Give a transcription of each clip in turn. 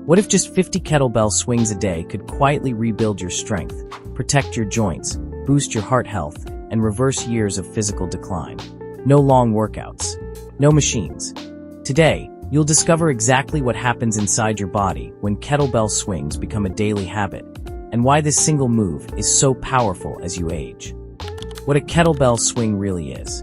What if just 50 kettlebell swings a day could quietly rebuild your strength, protect your joints, boost your heart health, and reverse years of physical decline? No long workouts. No machines. Today, you'll discover exactly what happens inside your body when kettlebell swings become a daily habit, and why this single move is so powerful as you age. What a kettlebell swing really is.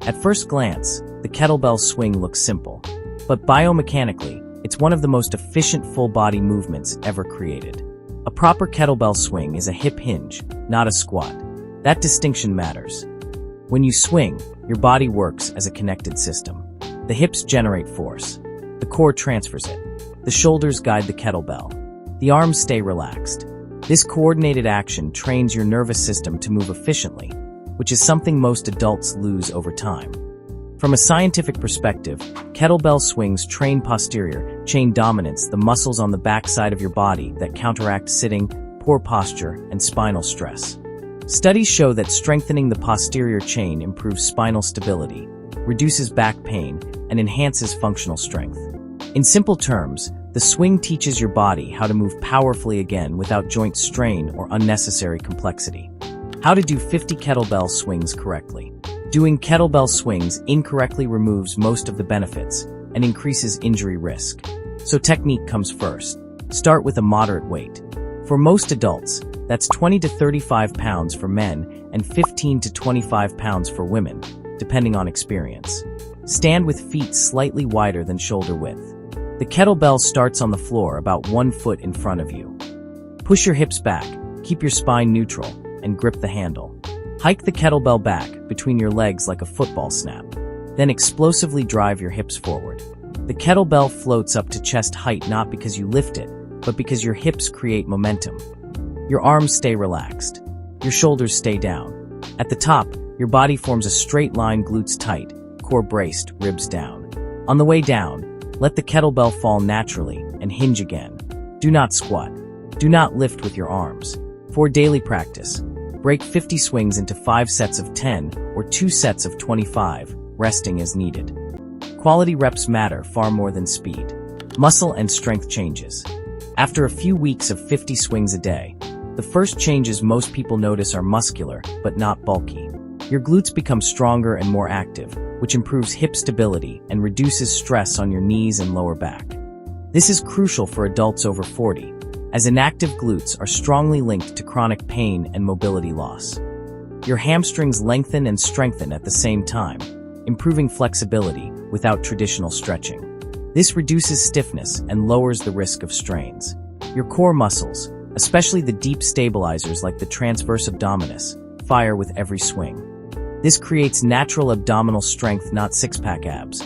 At first glance, the kettlebell swing looks simple, but biomechanically, it's one of the most efficient full-body movements ever created. A proper kettlebell swing is a hip hinge, not a squat. That distinction matters. When you swing, your body works as a connected system. The hips generate force. The core transfers it. The shoulders guide the kettlebell. The arms stay relaxed. This coordinated action trains your nervous system to move efficiently, which is something most adults lose over time. From a scientific perspective, kettlebell swings train posterior chain dominance, the muscles on the back side of your body that counteract sitting, poor posture, and spinal stress. Studies show that strengthening the posterior chain improves spinal stability, reduces back pain, and enhances functional strength. In simple terms, the swing teaches your body how to move powerfully again without joint strain or unnecessary complexity. How to do 50 kettlebell swings correctly. Doing kettlebell swings incorrectly removes most of the benefits and increases injury risk. So technique comes first. Start with a moderate weight. For most adults, that's 20 to 35 pounds for men and 15 to 25 pounds for women, depending on experience. Stand with feet slightly wider than shoulder width. The kettlebell starts on the floor about 1 foot in front of you. Push your hips back, keep your spine neutral, and grip the handle. Hike the kettlebell back between your legs like a football snap. Then explosively drive your hips forward. The kettlebell floats up to chest height not because you lift it, but because your hips create momentum. Your arms stay relaxed. Your shoulders stay down. At the top, your body forms a straight line, glutes tight, core braced, ribs down. On the way down, let the kettlebell fall naturally and hinge again. Do not squat. Do not lift with your arms. For daily practice, break 50 swings into 5 sets of 10 or 2 sets of 25, resting as needed. Quality reps matter far more than speed. Muscle and strength changes. After a few weeks of 50 swings a day, the first changes most people notice are muscular, but not bulky. Your glutes become stronger and more active, which improves hip stability and reduces stress on your knees and lower back. This is crucial for adults over 40, as inactive glutes are strongly linked to chronic pain and mobility loss. Your hamstrings lengthen and strengthen at the same time, improving flexibility without traditional stretching. This reduces stiffness and lowers the risk of strains. Your core muscles, especially the deep stabilizers like the transverse abdominis, fire with every swing. This creates natural abdominal strength, not six-pack abs,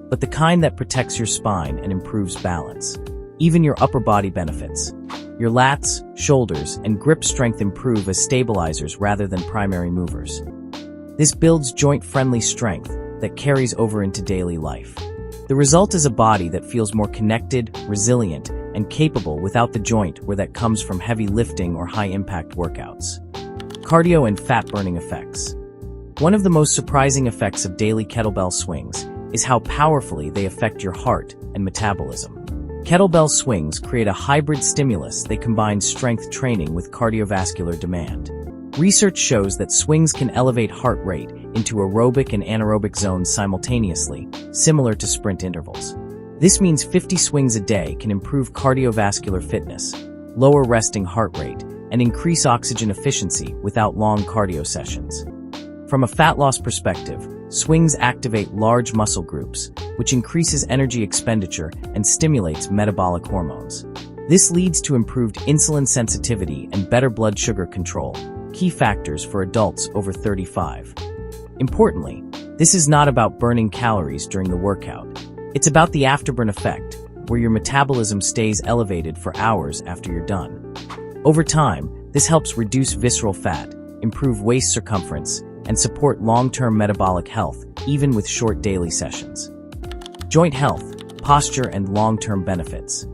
but the kind that protects your spine and improves balance. Even your upper body benefits. Your lats, shoulders, and grip strength improve as stabilizers rather than primary movers. This builds joint-friendly strength that carries over into daily life. The result is a body that feels more connected, resilient, and capable without the joint where that comes from heavy lifting or high-impact workouts. Cardio and fat-burning effects. One of the most surprising effects of daily kettlebell swings is how powerfully they affect your heart and metabolism. Kettlebell swings create a hybrid stimulus. They combine strength training with cardiovascular demand. Research shows that swings can elevate heart rate into aerobic and anaerobic zones simultaneously, similar to sprint intervals. This means 50 swings a day can improve cardiovascular fitness, lower resting heart rate, and increase oxygen efficiency without long cardio sessions. From a fat loss perspective, swings activate large muscle groups, which increases energy expenditure and stimulates metabolic hormones. This leads to improved insulin sensitivity and better blood sugar control, key factors for adults over 35. Importantly, this is not about burning calories during the workout. It's about the afterburn effect, where your metabolism stays elevated for hours after you're done. Over time, this helps reduce visceral fat, improve waist circumference, and support long-term metabolic health, even with short daily sessions. Joint health, posture, and long-term benefits.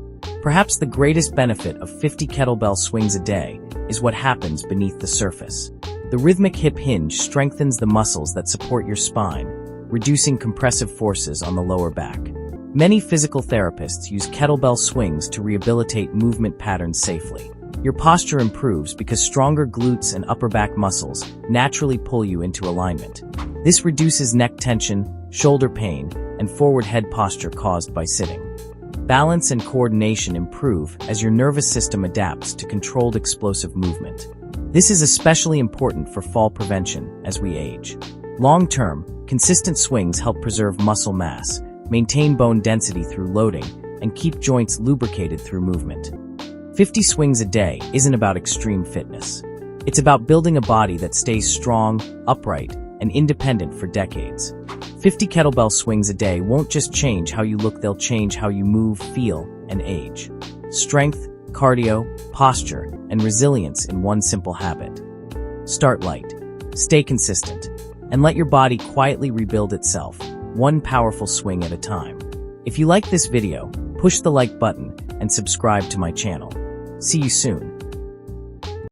Perhaps the greatest benefit of 50 kettlebell swings a day is what happens beneath the surface. The rhythmic hip hinge strengthens the muscles that support your spine, reducing compressive forces on the lower back. Many physical therapists use kettlebell swings to rehabilitate movement patterns safely. Your posture improves because stronger glutes and upper back muscles naturally pull you into alignment. This reduces neck tension, shoulder pain, and forward head posture caused by sitting. Balance and coordination improve as your nervous system adapts to controlled explosive movement. This is especially important for fall prevention as we age. Long-term, consistent swings help preserve muscle mass, maintain bone density through loading, and keep joints lubricated through movement. 50 swings a day isn't about extreme fitness. It's about building a body that stays strong, upright, and independent for decades. 50 kettlebell swings a day won't just change how you look, they'll change how you move, feel, and age. Strength, cardio, posture, and resilience in one simple habit. Start light, stay consistent, and let your body quietly rebuild itself, one powerful swing at a time. If you like this video, push the like button and subscribe to my channel. See you soon.